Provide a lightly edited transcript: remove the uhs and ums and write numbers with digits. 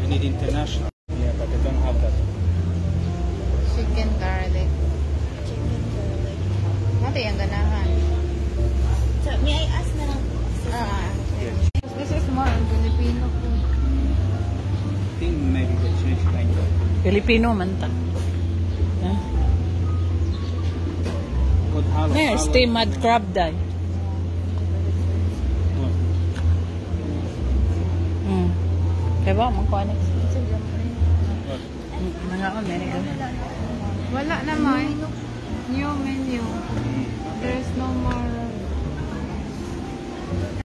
need international. Yeah, but they don't have that. Chicken garlic. Chicken garlic. Mati ang ganahan. So, may I ask na lang? Yes. This is more on Filipino food. I think maybe they change kind of. Filipino man ta. Good halal. There, stay mud crab dai. Diba? Magkuhanin. Mga ko, meron. Wala naman. New menu. There's